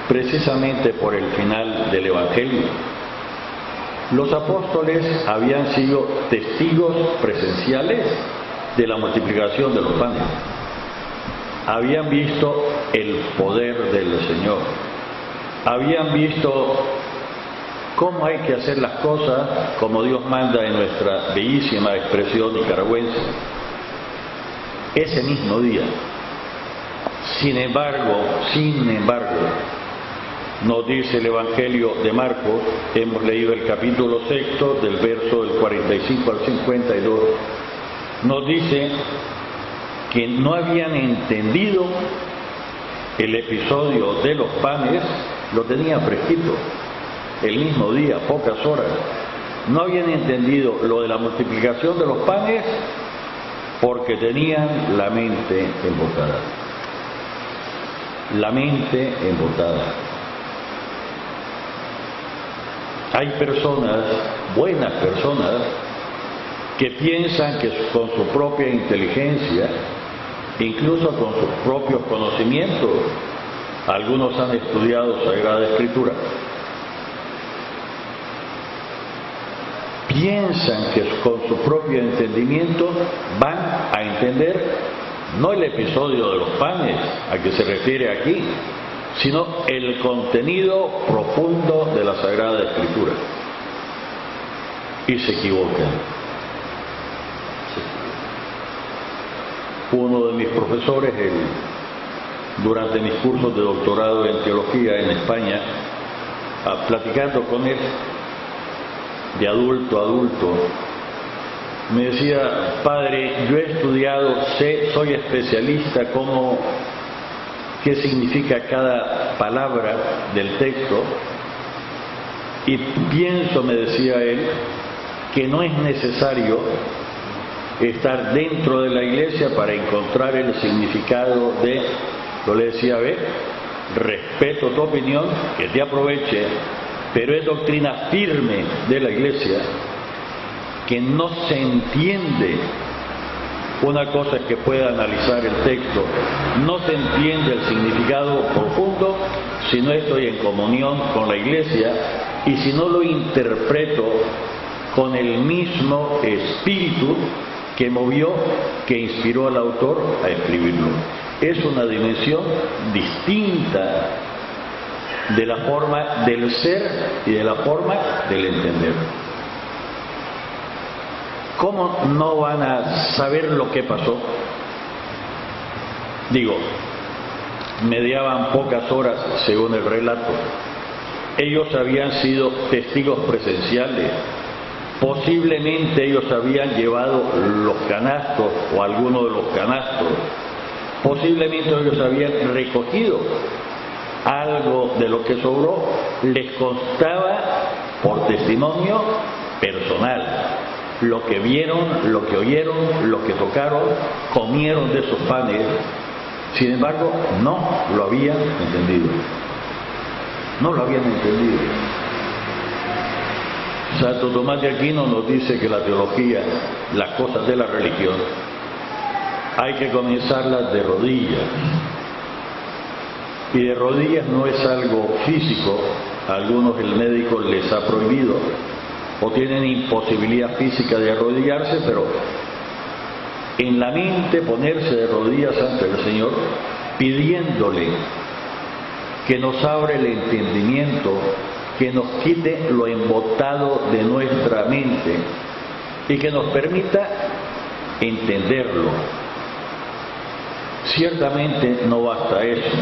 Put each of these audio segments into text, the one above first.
precisamente por el final del Evangelio. Los apóstoles habían sido testigos presenciales de la multiplicación de los panes. Habían visto el poder del Señor. Habían visto cómo hay que hacer las cosas como Dios manda en nuestra bellísima expresión nicaragüense. Ese mismo día. Sin embargo, nos dice el Evangelio de Marcos, hemos leído el capítulo 6, del verso del 45 al 52, nos dice que no habían entendido el episodio de los panes, lo tenían fresquito, el mismo día, pocas horas. No habían entendido lo de la multiplicación de los panes porque tenían la mente embotada. La mente embotada. Hay personas, buenas personas, que piensan que con su propia inteligencia, incluso con sus propios conocimientos, algunos han estudiado Sagrada Escritura, piensan que con su propio entendimiento van a entender no el episodio de los panes a que se refiere aquí, sino el contenido profundo de la Sagrada Escritura. Y se equivocan. Uno de mis profesores, durante mis cursos de doctorado en teología en España, platicando con él, de adulto a adulto, me decía: padre, yo he estudiado, soy especialista qué significa cada palabra del texto, y pienso, me decía él, que no es necesario estar dentro de la iglesia para encontrar el significado de, yo le decía: ve, respeto tu opinión, que te aproveche, pero es doctrina firme de la iglesia que no se entiende. Una cosa es que pueda analizar el texto, no se entiende el significado profundo si no estoy en comunión con la iglesia y si no lo interpreto con el mismo espíritu que movió, que inspiró al autor a escribirlo. Es una dimensión distinta de la forma del ser y de la forma del entender. ¿Cómo no van a saber lo que pasó? Digo, mediaban pocas horas según el relato. Ellos habían sido testigos presenciales. Posiblemente ellos habían llevado los canastos o alguno de los canastos. Posiblemente ellos habían recogido algo de lo que sobró. Les constaba por testimonio personal. Lo que vieron, lo que oyeron, lo que tocaron, comieron de esos panes. Sin embargo, no lo habían entendido. No lo habían entendido. Santo Tomás de Aquino nos dice que la teología, las cosas de la religión, hay que comenzarlas de rodillas. Y de rodillas no es algo físico. A algunos el médico les ha prohibido o tienen imposibilidad física de arrodillarse, pero en la mente ponerse de rodillas ante el Señor, pidiéndole que nos abra el entendimiento, que nos quite lo embotado de nuestra mente y que nos permita entenderlo. Ciertamente no basta eso,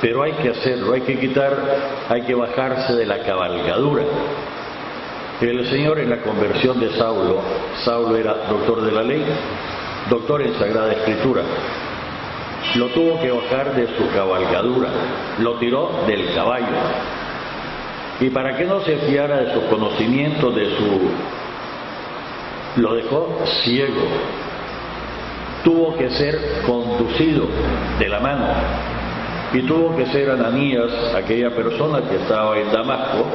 pero hay que hacerlo, hay que bajarse de la cabalgadura. El Señor, en la conversión de Saulo era doctor de la ley, doctor en Sagrada Escritura, lo tuvo que bajar de su cabalgadura, lo tiró del caballo, y para que no se fiara de sus conocimientos, lo dejó ciego. Tuvo que ser conducido de la mano, y tuvo que ser Ananías, aquella persona que estaba en Damasco,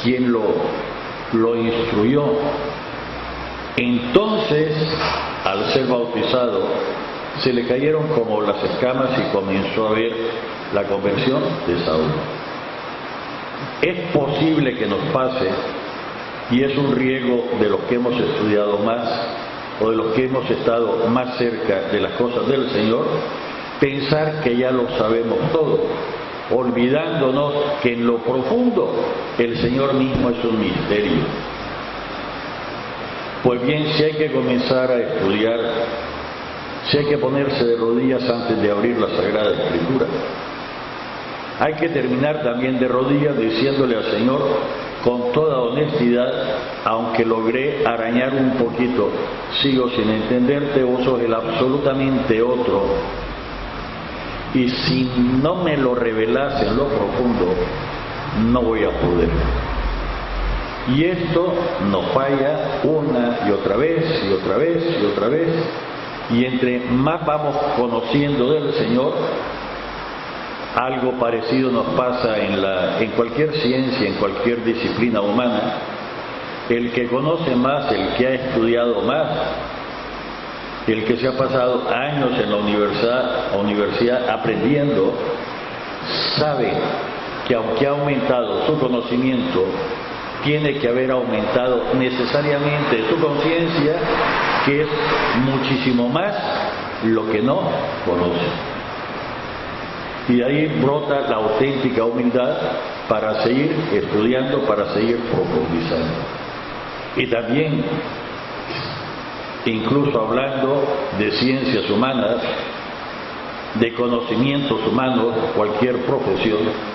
quien lo instruyó. Entonces, al ser bautizado, se le cayeron como las escamas y comenzó a ver la conversión de Saúl. Es posible que nos pase, y es un riesgo de los que hemos estudiado más o de los que hemos estado más cerca de las cosas del Señor, pensar que ya lo sabemos todo, olvidándonos que en lo profundo el Señor mismo es un misterio. Pues bien, si hay que comenzar a estudiar, si hay que ponerse de rodillas antes de abrir la Sagrada Escritura, hay que terminar también de rodillas diciéndole al Señor con toda honestidad: aunque logré arañar un poquito, sigo sin entenderte, vos sos el absolutamente otro, y si no me lo revelás en lo profundo, no voy a poder. Y esto nos falla una y otra vez, y otra vez, y otra vez, y entre más vamos conociendo del Señor, algo parecido nos pasa en cualquier ciencia, en cualquier disciplina humana. El que conoce más, el que ha estudiado más, el que se ha pasado años en la universidad aprendiendo, sabe que aunque ha aumentado su conocimiento, tiene que haber aumentado necesariamente su conciencia, que es muchísimo más lo que no conoce. Y de ahí brota la auténtica humildad para seguir estudiando, para seguir profundizando. Y también, incluso hablando de ciencias humanas, de conocimientos humanos, cualquier profesión,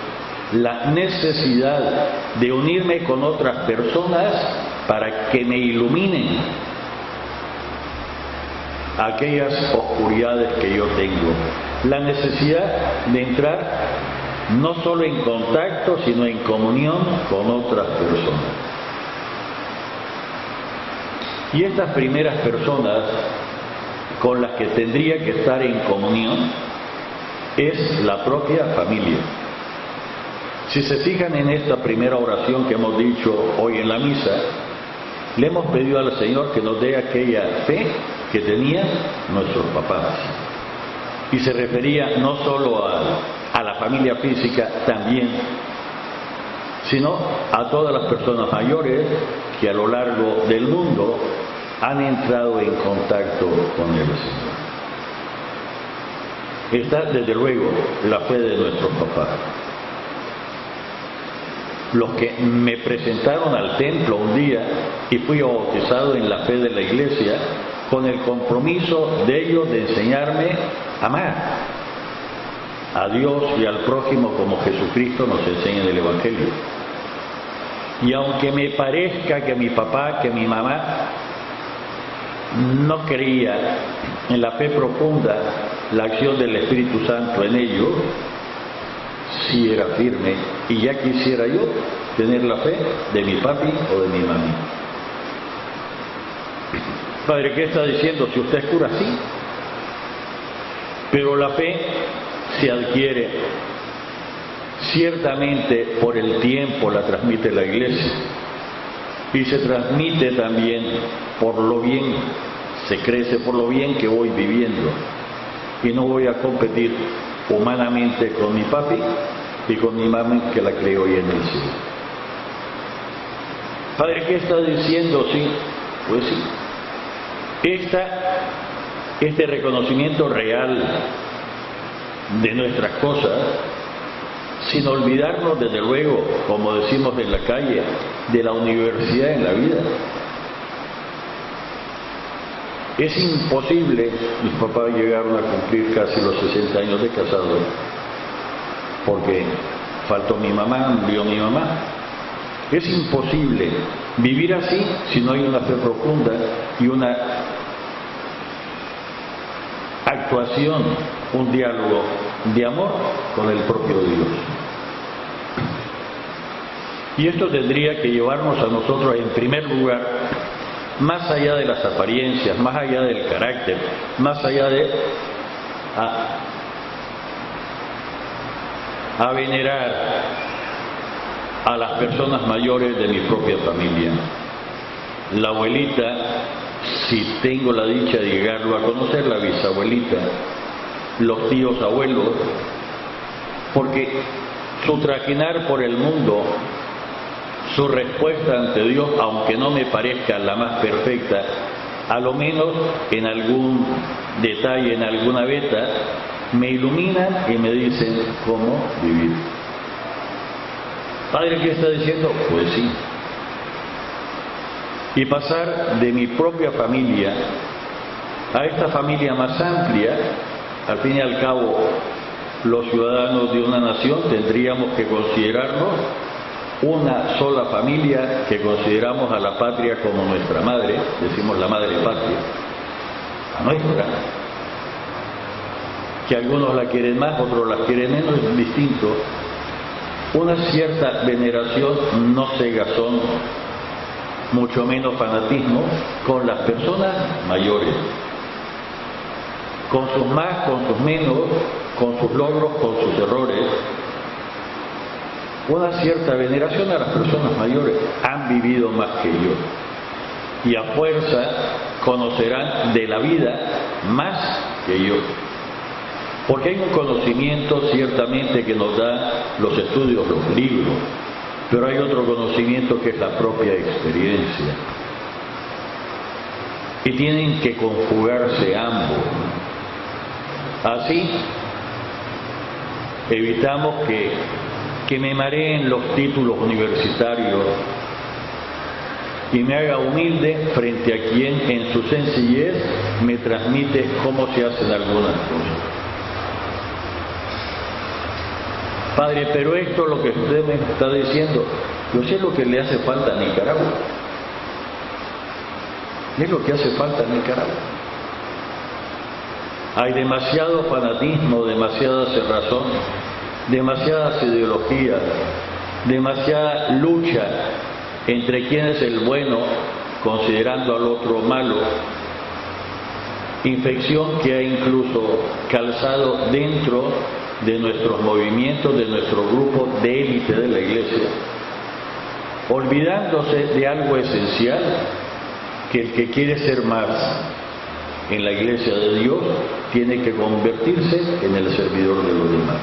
la necesidad de unirme con otras personas para que me iluminen aquellas oscuridades que yo tengo. La necesidad de entrar no solo en contacto, sino en comunión con otras personas. Y estas primeras personas con las que tendría que estar en comunión es la propia familia. Si se fijan en esta primera oración que hemos dicho hoy en la misa, le hemos pedido al Señor que nos dé aquella fe que tenían nuestros papás. Y se refería no solo a la familia física también, sino a todas las personas mayores que a lo largo del mundo han entrado en contacto con el Señor. Está desde luego la fe de nuestros papás. Los que me presentaron al templo un día y fui bautizado en la fe de la Iglesia, con el compromiso de ellos de enseñarme a amar a Dios y al prójimo como Jesucristo nos enseña en el Evangelio. Y aunque me parezca que mi papá, que mi mamá no creía en la fe profunda, la acción del Espíritu Santo en ellos, sí era firme, y ya quisiera yo tener la fe de mi papi o de mi mami. Padre, ¿qué está diciendo? Si usted es cura, sí, pero la fe se adquiere, ciertamente por el tiempo la transmite la Iglesia, y se transmite también por lo bien, se crece por lo bien que voy viviendo, y no voy a competir humanamente con mi papi y con mi mami que la creo hoy en el cielo. Padre, ¿qué está diciendo? Sí, pues sí. Este reconocimiento real de nuestras cosas, sin olvidarnos desde luego, como decimos en la calle, de la universidad en la vida. Es imposible, mis papás llegaron a cumplir casi los 60 años de casado, porque faltó mi mamá, murió mi mamá. Es imposible vivir así si no hay una fe profunda y una actuación, un diálogo de amor con el propio Dios. Y esto tendría que llevarnos a nosotros, en primer lugar, más allá de las apariencias, más allá del carácter, más allá de a venerar a las personas mayores de mi propia familia. La abuelita si tengo la dicha de llegarlo a conocer, la bisabuelita, los tíos abuelos, porque su trajinar por el mundo, su respuesta ante Dios, aunque no me parezca la más perfecta, a lo menos en algún detalle, en alguna veta, me iluminan y me dicen cómo vivir. Padre, ¿qué está diciendo? Pues sí. Y pasar de mi propia familia a esta familia más amplia, al fin y al cabo, los ciudadanos de una nación tendríamos que considerarnos una sola familia, que consideramos a la patria como nuestra madre, decimos la madre patria, la nuestra, que algunos la quieren más, otros la quieren menos, es distinto. Una cierta veneración, no cegazón, mucho menos fanatismo, con las personas mayores, con sus más, con sus menos, con sus logros, con sus errores. Una cierta veneración a las personas mayores, han vivido más que yo y a fuerza conocerán de la vida más que yo, porque hay un conocimiento ciertamente que nos da los estudios, los libros, pero hay otro conocimiento que es la propia experiencia, y tienen que conjugarse ambos. Así evitamos que me mareen los títulos universitarios y me haga humilde frente a quien en su sencillez me transmite cómo se hacen algunas cosas. Padre, pero esto lo que usted me está diciendo, yo sé lo que le hace falta a Nicaragua. Es lo que hace falta a Nicaragua. Hay demasiado fanatismo, demasiada cerrazón, demasiadas ideologías, demasiada lucha entre quién es el bueno, considerando al otro malo, infección que ha incluso calzado dentro de nuestros movimientos, de nuestro grupo de élite de la Iglesia, olvidándose de algo esencial, que el que quiere ser más en la Iglesia de Dios tiene que convertirse en el servidor de los demás.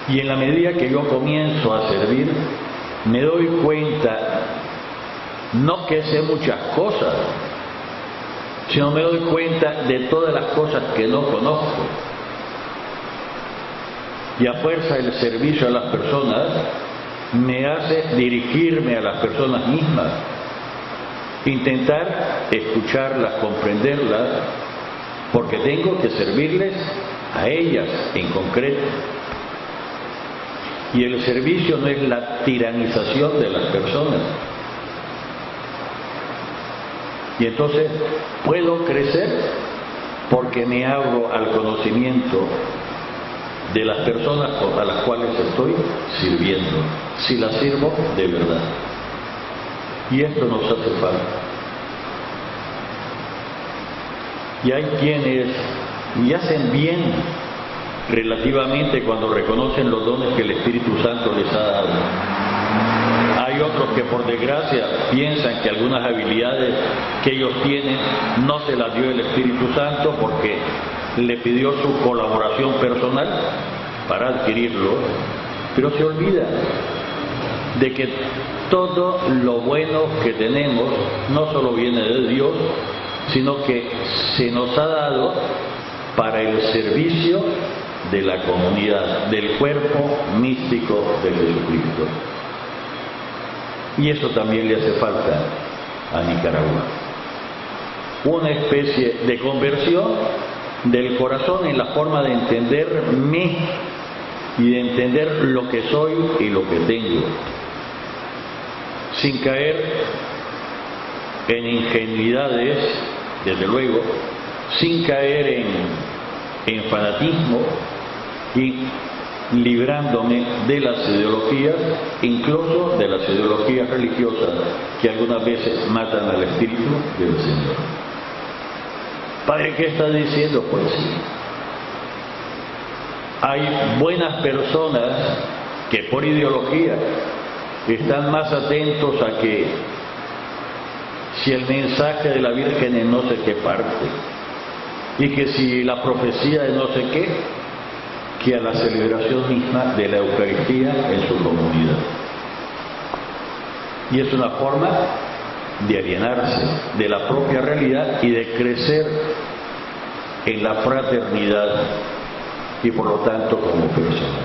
Y en la medida que yo comienzo a servir, me doy cuenta, no que sé muchas cosas, sino me doy cuenta de todas las cosas que no conozco. Y a fuerza del servicio a las personas, me hace dirigirme a las personas mismas, intentar escucharlas, comprenderlas, porque tengo que servirles a ellas en concreto. Y el servicio no es la tiranización de las personas. Y entonces puedo crecer porque me abro al conocimiento de las personas a las cuales estoy sirviendo, si las sirvo de verdad. Y esto nos hace falta. Y hay quienes y hacen bien relativamente cuando reconocen los dones que el Espíritu Santo les ha dado. Hay otros que por desgracia piensan que algunas habilidades que ellos tienen no se las dio el Espíritu Santo porque le pidió su colaboración personal para adquirirlo, pero se olvida de que todo lo bueno que tenemos no solo viene de Dios, sino que se nos ha dado para el servicio de la comunidad, del cuerpo místico de Jesucristo. Y eso también le hace falta a Nicaragua. Una especie de conversión del corazón en la forma de entenderme y de entender lo que soy y lo que tengo, sin caer en ingenuidades, desde luego, sin caer en fanatismo y librándome de las ideologías, incluso de las ideologías religiosas que algunas veces matan al Espíritu del Señor. Padre, ¿qué está diciendo? Pues sí. Hay buenas personas que por ideología están más atentos a que si el mensaje de la Virgen en no sé qué parte, y que si la profecía de no sé qué, que a la celebración misma de la Eucaristía en su comunidad. Y es una forma de alienarse de la propia realidad y de crecer en la fraternidad y por lo tanto como persona.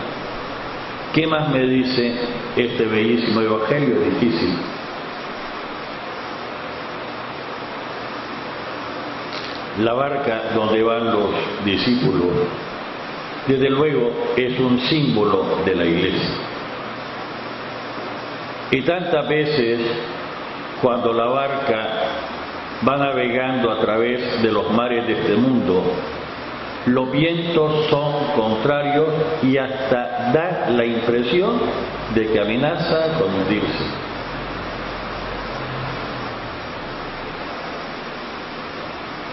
¿Qué más me dice este bellísimo evangelio? Es difícil. La barca donde van los discípulos, desde luego, es un símbolo de la Iglesia. Y tantas veces, cuando la barca va navegando a través de los mares de este mundo, los vientos son contrarios y hasta da la impresión de que amenaza con hundirse.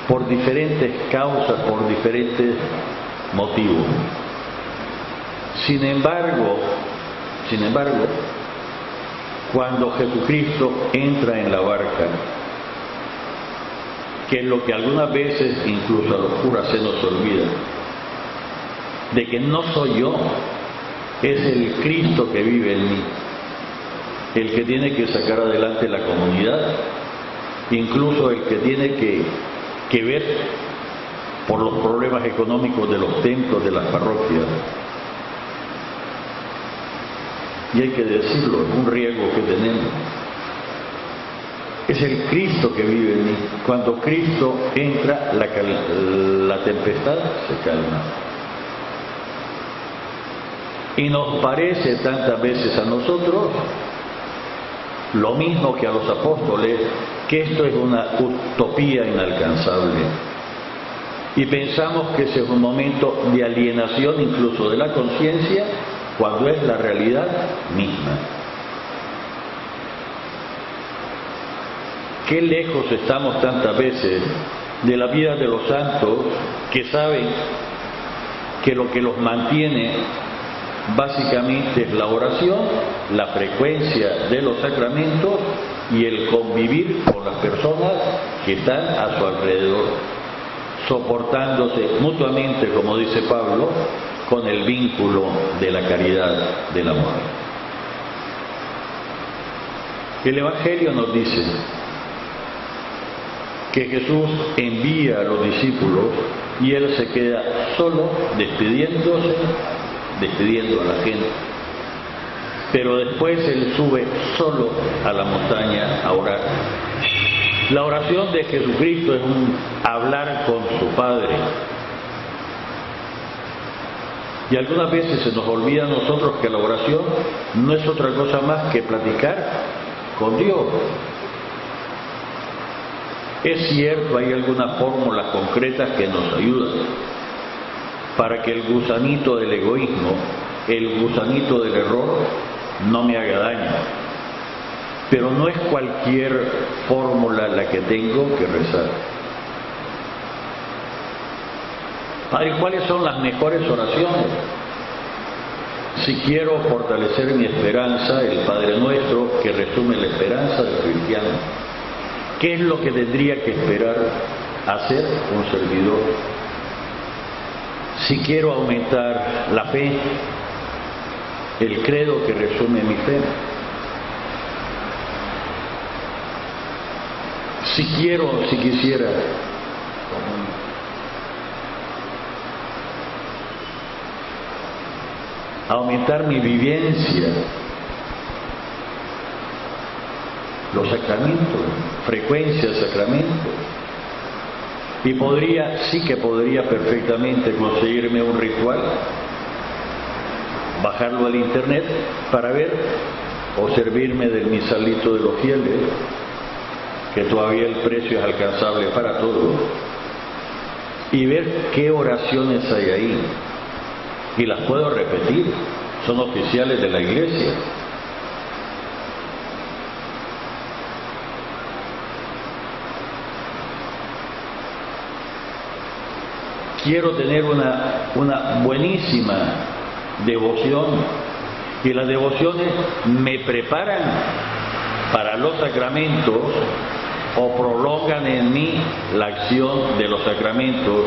Por diferentes causas, por diferentes motivos. Sin embargo, cuando Jesucristo entra en la barca, que es lo que algunas veces incluso a los curas se nos olvida, de que no soy yo, es el Cristo que vive en mí, el que tiene que sacar adelante la comunidad, incluso el que tiene que ver por los problemas económicos de los templos, de las parroquias. Y hay que decirlo, es un riesgo que tenemos. Es el Cristo que vive en mí. Cuando Cristo entra, la tempestad se calma. Y nos parece tantas veces a nosotros, lo mismo que a los apóstoles, que esto es una utopía inalcanzable. Y pensamos que ese es un momento de alienación incluso de la conciencia, cuando es la realidad misma. Qué lejos estamos tantas veces de la vida de los santos, que saben que lo que los mantiene básicamente es la oración, la frecuencia de los sacramentos y el convivir con las personas que están a su alrededor, soportándose mutuamente, como dice Pablo, con el vínculo de la caridad, del amor. El Evangelio nos dice que Jesús envía a los discípulos y Él se queda solo despidiendo a la gente. Pero después Él sube solo a la montaña a orar. La oración de Jesucristo es un hablar con su Padre. Y algunas veces se nos olvida a nosotros que la oración no es otra cosa más que platicar con Dios. Es cierto, hay algunas fórmulas concretas que nos ayudan para que el gusanito del egoísmo, el gusanito del error, no me haga daño. Pero no es cualquier fórmula la que tengo que rezar. Padre, ¿cuáles son las mejores oraciones? Si quiero fortalecer mi esperanza, el Padre Nuestro, que resume la esperanza del cristiano. ¿Qué es lo que tendría que esperar hacer un servidor? Si quiero aumentar la fe, el credo que resume mi fe. Si quisiera aumentar mi vivencia, los sacramentos, frecuencia de sacramentos, y sí que podría perfectamente conseguirme un ritual, bajarlo al internet para ver o servirme del misalito de los fieles, que todavía el precio es alcanzable para todos, y ver qué oraciones hay ahí. Y las puedo repetir, son oficiales de la Iglesia. Quiero tener una buenísima devoción Y las devociones me preparan para los sacramentos o prolongan en mí la acción de los sacramentos,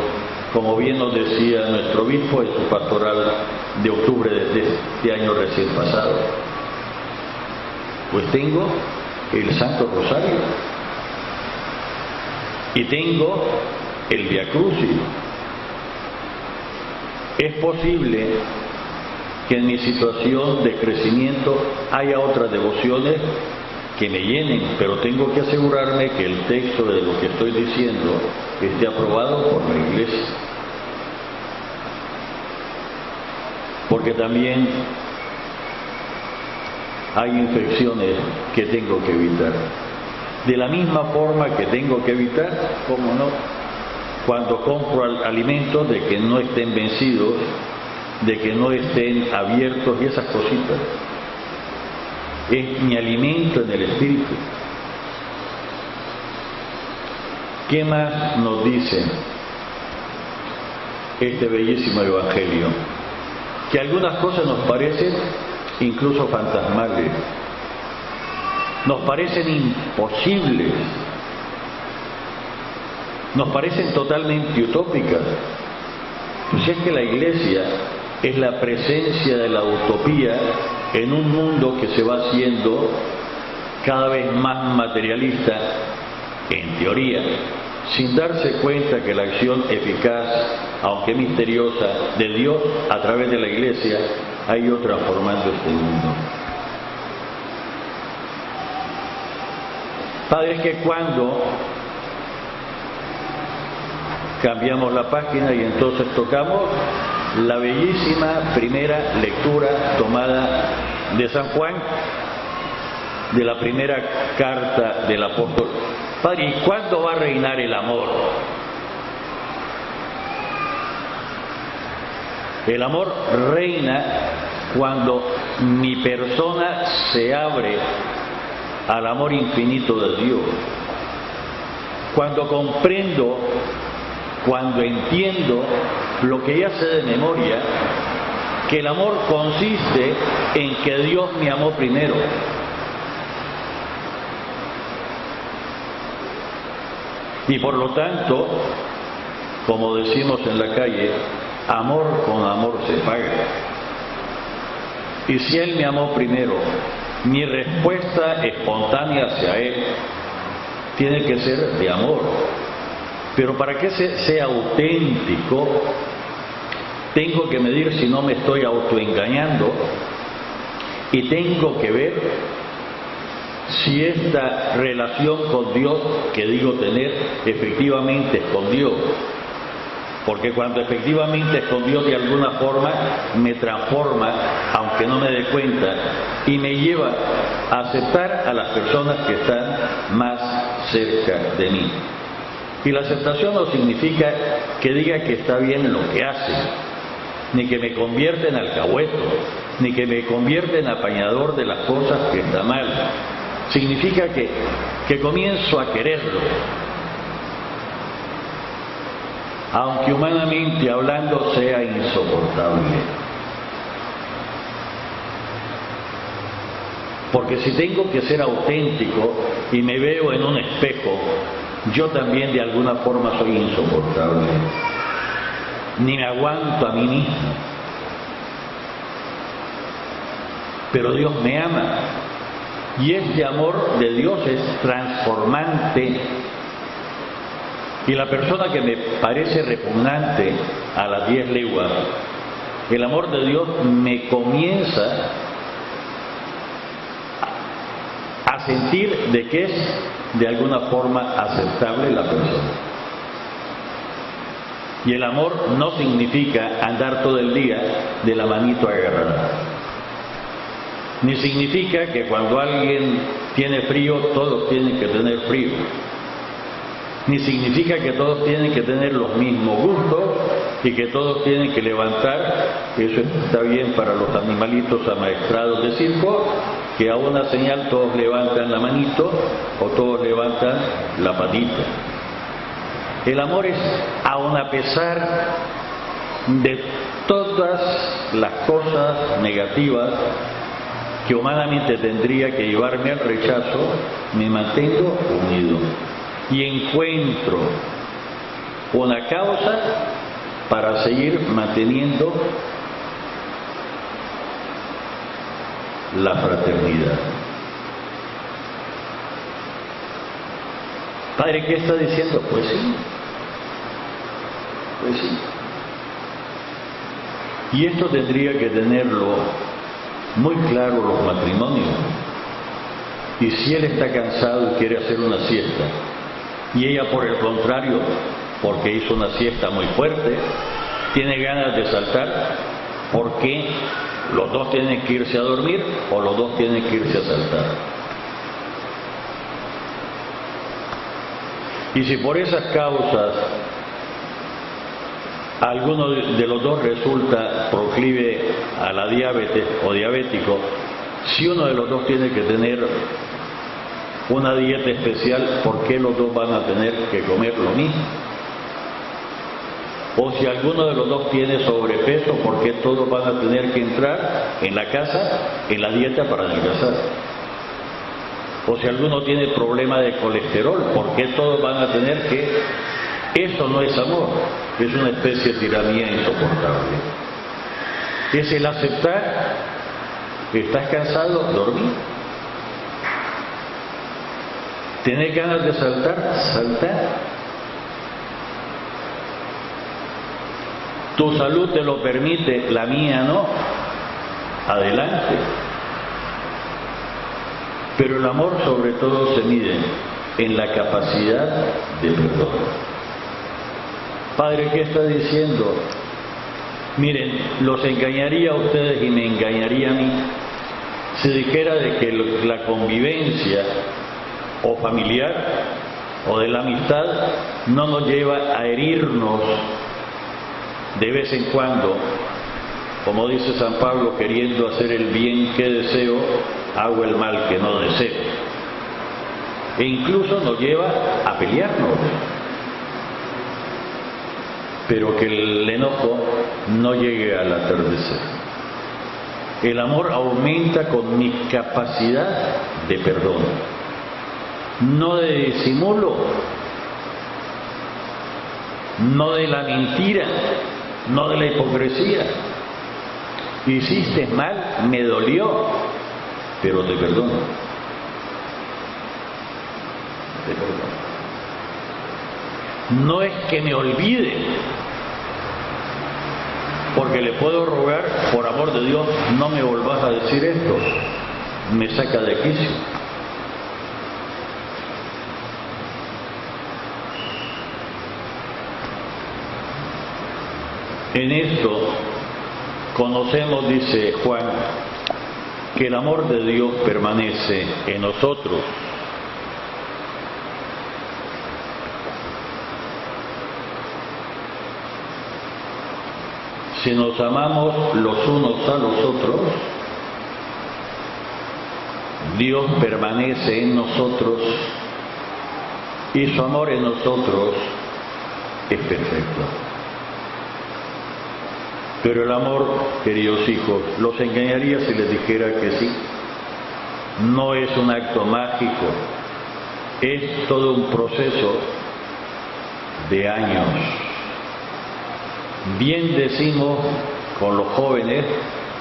como bien nos decía nuestro obispo en su pastoral de octubre de este año recién pasado. Pues tengo el Santo Rosario y tengo el Via Crucis. Es posible que en mi situación de crecimiento haya otras devociones que me llenen, pero tengo que asegurarme que el texto de lo que estoy diciendo esté aprobado por la Iglesia. Porque también hay infecciones que tengo que evitar. De la misma forma que tengo que evitar, ¿cómo no?, cuando compro alimentos, de que no estén vencidos, de que no estén abiertos y esas cositas. Es mi alimento en el espíritu. ¿Qué más nos dice este bellísimo evangelio? Que algunas cosas nos parecen incluso fantasmales, nos parecen imposibles, nos parecen totalmente utópicas. Pues es que la Iglesia es la presencia de la utopía en un mundo que se va haciendo cada vez más materialista, en teoría, sin darse cuenta que la acción eficaz, aunque misteriosa, de Dios a través de la Iglesia ha ido transformando este mundo. Padre, es que cuando cambiamos la página y entonces tocamos la bellísima primera lectura tomada de San Juan, de la primera carta del apóstol. Padre, ¿y cuándo va a reinar el amor? El amor reina cuando mi persona se abre al amor infinito de Dios. Cuando comprendo, cuando entiendo lo que ya sé de memoria, que el amor consiste en que Dios me amó primero. Y por lo tanto, como decimos en la calle, amor con amor se paga. Y si Él me amó primero, mi respuesta espontánea hacia Él tiene que ser de amor. Pero para que sea auténtico, tengo que medir si no me estoy autoengañando y tengo que ver si esta relación con Dios que digo tener efectivamente es con Dios. Porque cuando efectivamente es con Dios, de alguna forma me transforma, aunque no me dé cuenta, y me lleva a aceptar a las personas que están más cerca de mí. Y la aceptación no significa que diga que está bien lo que hace, ni que me convierta en alcahueto, ni que me convierta en apañador de las cosas que está mal. Significa que comienzo a quererlo, aunque humanamente hablando sea insoportable. Porque si tengo que ser auténtico y me veo en un espejo, yo también de alguna forma soy insoportable. Ni me aguanto a mí mismo. Pero Dios me ama. Y este amor de Dios es transformante. Y la persona que me parece repugnante a las 10 leguas, el amor de Dios me comienza a sentir de que es de alguna forma aceptable la persona. Y el amor no significa andar todo el día de la manito agarrada. Ni significa que cuando alguien tiene frío, todos tienen que tener frío. Ni significa que todos tienen que tener los mismos gustos y que todos tienen que levantar, eso está bien para los animalitos amaestrados de circo, que a una señal todos levantan la manito o todos levantan la patita. El amor es, aun a pesar de todas las cosas negativas que humanamente tendría que llevarme al rechazo, me mantengo unido y encuentro una causa para seguir manteniendo la fraternidad. Padre, ¿qué está diciendo? Pues sí. Pues sí. Y esto tendría que tenerlo muy claro los matrimonios. Y si él está cansado y quiere hacer una siesta, y ella por el contrario, porque hizo una siesta muy fuerte, tiene ganas de saltar, ¿por qué los dos tienen que irse a dormir o los dos tienen que irse a saltar? Y si por esas causas alguno de los dos resulta proclive a la diabetes o diabético, si uno de los dos tiene que tener una dieta especial, ¿por qué los dos van a tener que comer lo mismo? O si alguno de los dos tiene sobrepeso, ¿por qué todos van a tener que entrar en la casa, en la dieta para adelgazar? O si alguno tiene problema de colesterol, ¿por qué todos van a tener que...? Eso no es amor, es una especie de tiranía insoportable. Es el aceptar que estás cansado, dormir. ¿Tenés ganas de saltar? Saltar. Tu salud te lo permite, la mía no. Adelante. Pero el amor sobre todo se mide en la capacidad de perdón. Padre, ¿qué está diciendo? Miren, los engañaría a ustedes y me engañaría a mí si dijera de que la convivencia o familiar o de la amistad no nos lleva a herirnos de vez en cuando, como dice San Pablo, queriendo hacer el bien que deseo, hago el mal que no deseo. E incluso nos lleva a pelearnos. Pero que el enojo no llegue al atardecer. El amor aumenta con mi capacidad de perdón, no de disimulo, no de la mentira, no de la hipocresía. Hiciste mal, me dolió, pero te perdono. Te perdono. No es que me olvide, porque le puedo rogar, por amor de Dios, no me volvás a decir esto, me saca de quicio. En esto conocemos, dice Juan, que el amor de Dios permanece en nosotros. Si nos amamos los unos a los otros, Dios permanece en nosotros y su amor en nosotros es perfecto. Pero el amor, queridos hijos, los engañaría si les dijera que sí. No es un acto mágico, es todo un proceso de años. Bien decimos con los jóvenes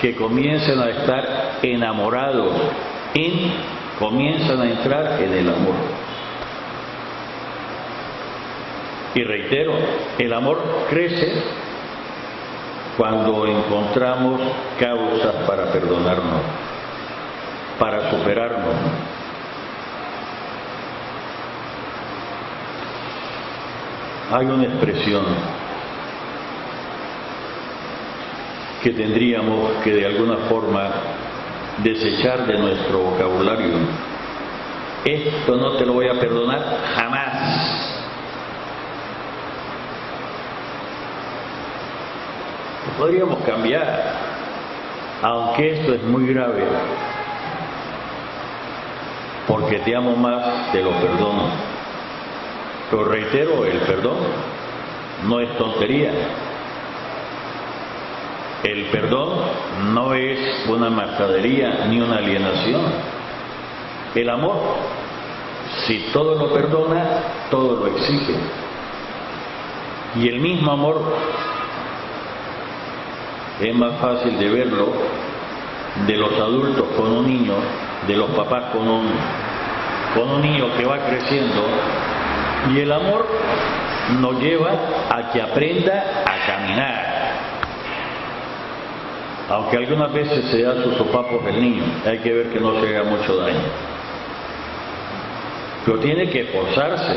que comienzan a estar enamorados, comienzan a entrar en el amor. Y reitero, el amor crece cuando encontramos causas para perdonarnos, para superarnos. Hay una expresión que tendríamos que de alguna forma desechar de nuestro vocabulario. Esto no te lo voy a perdonar jamás. Lo podríamos cambiar, aunque esto es muy grave, porque te amo más, te lo perdono. Pero reitero, el perdón no es tontería. el perdón no es una mercadería ni una alienación. El amor, si todo lo perdona, todo lo exige. Y el mismo amor es más fácil de verlo de los adultos con un niño, de los papás con un niño que va creciendo, y el amor nos lleva a que aprenda a caminar. Aunque algunas veces se da sus sopapos el niño, hay que ver que no se haga mucho daño. Pero tiene que esforzarse,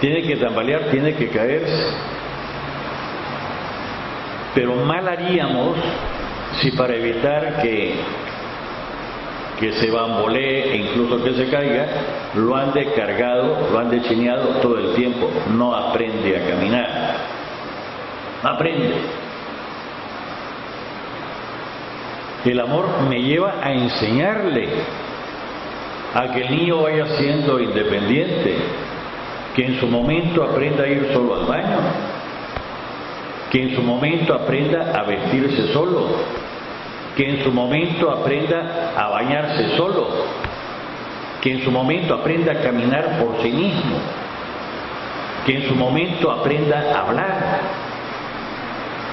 tiene que tambalear, tiene que caerse. Pero mal haríamos si para evitar que se bambolee e incluso que se caiga, lo ande cargado, lo ande chineado todo el tiempo. No aprende a caminar. No aprende. El amor me lleva a enseñarle a que el niño vaya siendo independiente, que en su momento aprenda a ir solo al baño, que en su momento aprenda a vestirse solo, que en su momento aprenda a bañarse solo, que en su momento aprenda a caminar por sí mismo, que en su momento aprenda a hablar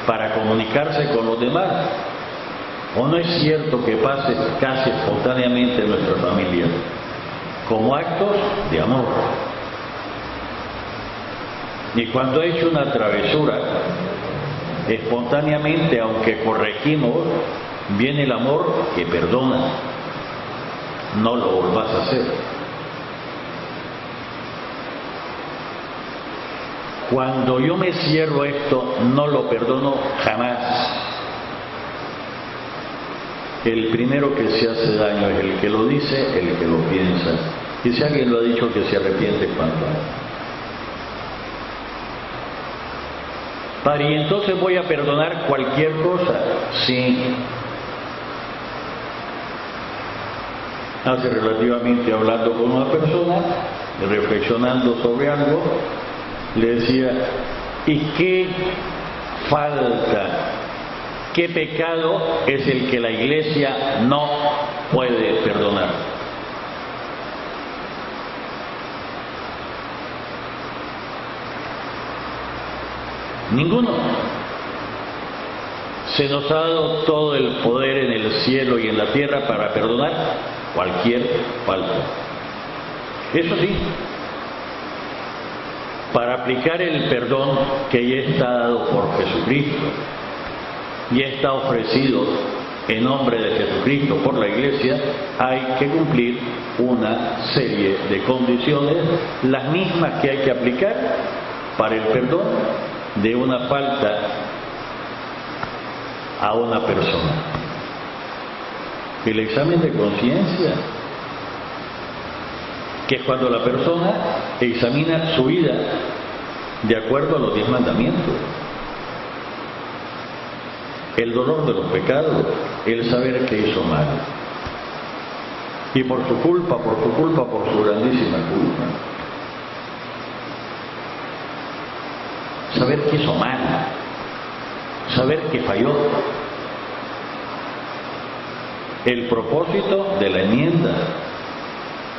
para comunicarse con los demás. ¿O no es cierto que pase casi espontáneamente en nuestra familia como actos de amor? Y cuando ha hecho una travesura, espontáneamente, aunque corregimos, viene el amor que perdona. No lo volvás a hacer. Cuando yo me cierro esto, no lo perdono jamás. El primero que se hace daño es el que lo dice, el que lo piensa. Y si alguien lo ha dicho, que se arrepiente cuanto antes. Y entonces voy a perdonar cualquier cosa. Sí. Hace relativamente, hablando con una persona, reflexionando sobre algo, le decía, ¿y qué falta? ¿Qué pecado es el que la Iglesia no puede perdonar? Ninguno. Se nos ha dado todo el poder en el cielo y en la tierra para perdonar cualquier falta. Eso sí, para aplicar el perdón que ya está dado por Jesucristo, y está ofrecido en nombre de Jesucristo por la Iglesia, hay que cumplir una serie de condiciones, las mismas que hay que aplicar para el perdón de una falta a una persona. El examen de conciencia, que es cuando la persona examina su vida de acuerdo a los 10 mandamientos. El dolor de los pecados, el saber que hizo mal. Y por su culpa, por su grandísima culpa. Saber que hizo mal. Saber que falló. El propósito de la enmienda,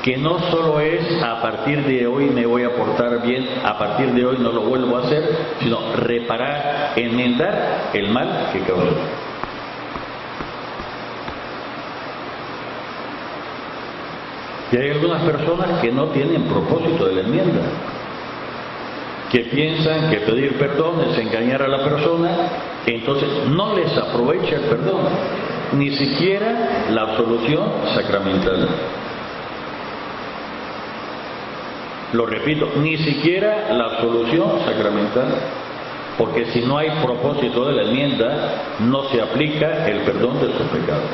que no solo es a partir de hoy me voy a portar bien, a partir de hoy no lo vuelvo a hacer, sino reparar, enmendar el mal que causó. Y hay algunas personas que no tienen propósito de la enmienda, que piensan que pedir perdón es engañar a la persona, entonces no les aprovecha el perdón, ni siquiera la absolución sacramental. Lo repito, ni siquiera la absolución sacramental, porque si no hay propósito de la enmienda, no se aplica el perdón de sus pecados.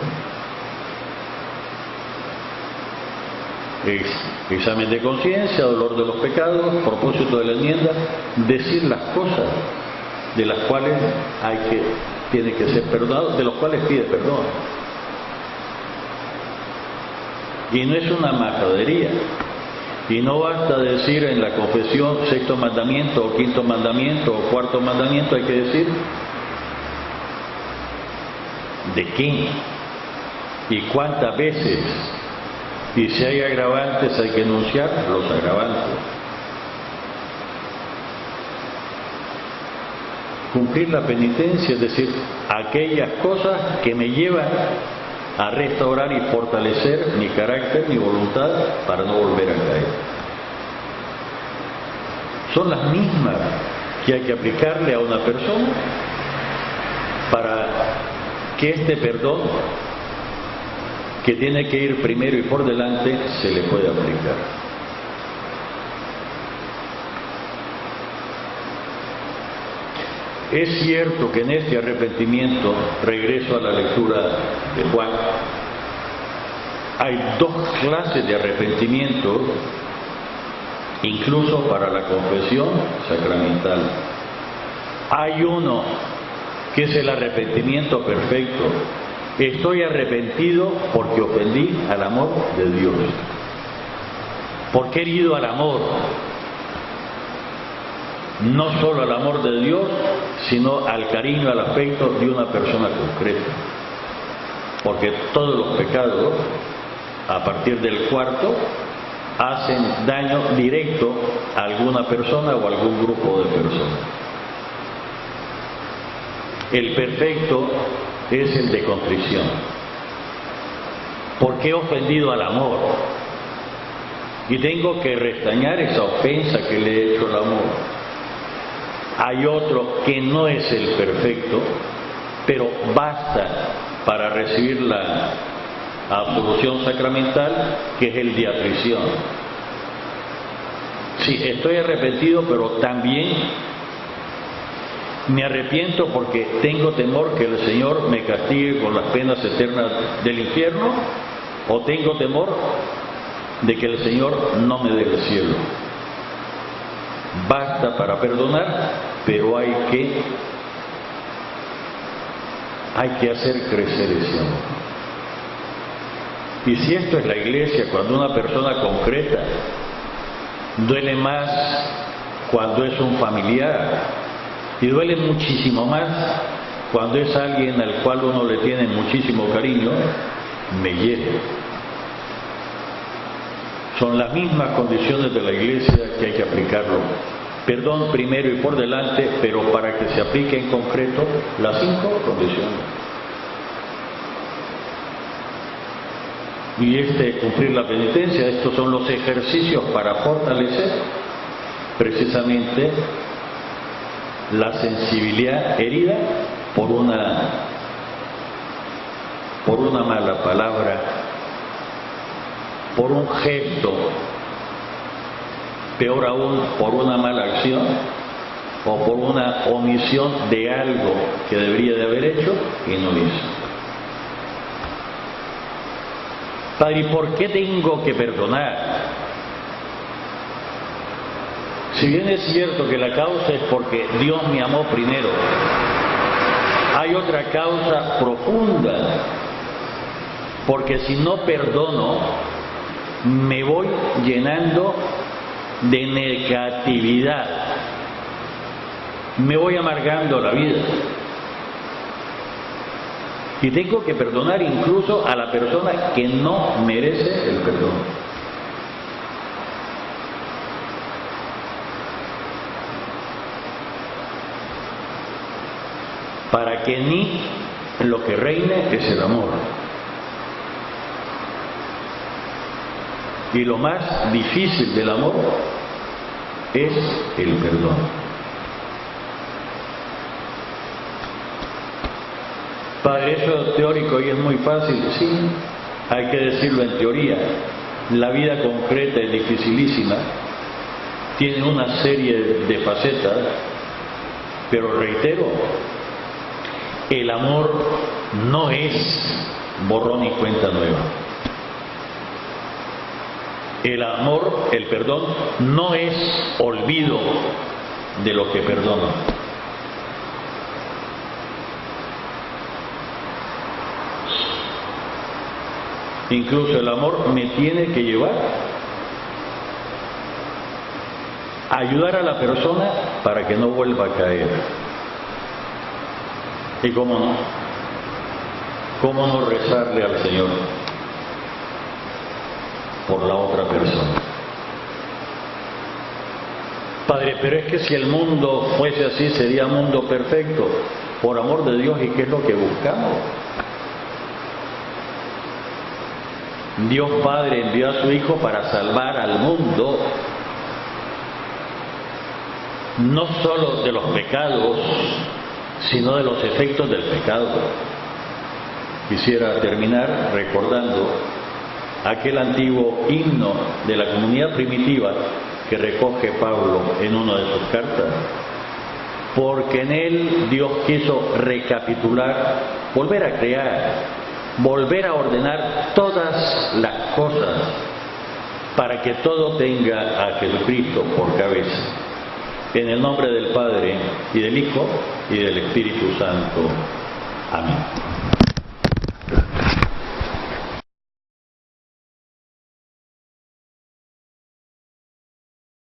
Examen de conciencia, dolor de los pecados, propósito de la enmienda, decir las cosas de las cuales tiene que ser perdonado, de los cuales pide perdón. Y no es una majadería. Y no basta decir en la confesión 6º mandamiento o 5º mandamiento o 4º mandamiento, hay que decir ¿De qué? ¿Y cuántas veces? Y si hay agravantes hay que enunciar los agravantes. Cumplir la penitencia, es decir, aquellas cosas que me llevan a restaurar y fortalecer mi carácter, mi voluntad, para no volver a caer. Son las mismas que hay que aplicarle a una persona para que este perdón, que tiene que ir primero y por delante, se le pueda aplicar. Es cierto que en este arrepentimiento, regreso a la lectura de Juan, hay dos clases de arrepentimiento, incluso para la confesión sacramental. Hay uno que es el arrepentimiento perfecto. Estoy arrepentido porque ofendí al amor de Dios, porque he herido al amor, no solo al amor de Dios, sino al cariño, al afecto de una persona concreta. Porque todos los pecados, a partir del cuarto, hacen daño directo a alguna persona o a algún grupo de personas. El perfecto es el de contrición. Porque he ofendido al amor y tengo que restañar esa ofensa que le he hecho al amor. Hay otro que no es el perfecto, pero basta para recibir la absolución sacramental, que es el de atrición. Sí, estoy arrepentido, pero también me arrepiento porque tengo temor que el Señor me castigue con las penas eternas del infierno, o tengo temor de que el Señor no me dé el cielo. Basta para perdonar, pero hay que hacer crecer ese amor. Y si esto es la Iglesia, cuando una persona concreta, duele más cuando es un familiar, y duele muchísimo más cuando es alguien al cual uno le tiene muchísimo cariño, me hiere. Son las mismas condiciones de la Iglesia que hay que aplicarlo. Perdón primero y por delante, pero para que se aplique en concreto las 5 condiciones. Y cumplir la penitencia, estos son los ejercicios para fortalecer precisamente la sensibilidad herida por una mala palabra, por un gesto, peor aún, por una mala acción o por una omisión de algo que debería de haber hecho y no hizo. Padre, ¿y por qué tengo que perdonar? Si bien es cierto que la causa es porque Dios me amó primero, hay otra causa profunda, porque si no perdono, me voy llenando de negatividad, me voy amargando la vida. Y tengo que perdonar incluso a la persona que no merece el perdón. Para que en mí lo que reine es el amor. Y lo más difícil del amor es el perdón. Padre, eso es teórico y es muy fácil. Sí, hay que decirlo en teoría. La vida concreta es dificilísima, tiene una serie de facetas, pero reitero, el amor no es borrón y cuenta nueva. El amor, el perdón, no es olvido de lo que perdono. Incluso el amor me tiene que llevar a ayudar a la persona para que no vuelva a caer. ¿Y cómo no? ¿cómo no rezarle al Señor por la otra persona? Padre, pero es que si el mundo fuese así, sería mundo perfecto. Por amor de Dios, ¿y qué es lo que buscamos? Dios Padre envió a su Hijo para salvar al mundo, no solo de los pecados, sino de los efectos del pecado. Quisiera terminar recordando aquel antiguo himno de la comunidad primitiva que recoge Pablo en una de sus cartas, porque en él Dios quiso recapitular, volver a crear, volver a ordenar todas las cosas para que todo tenga a Jesucristo por cabeza. En el nombre del Padre, y del Hijo, y del Espíritu Santo. Amén.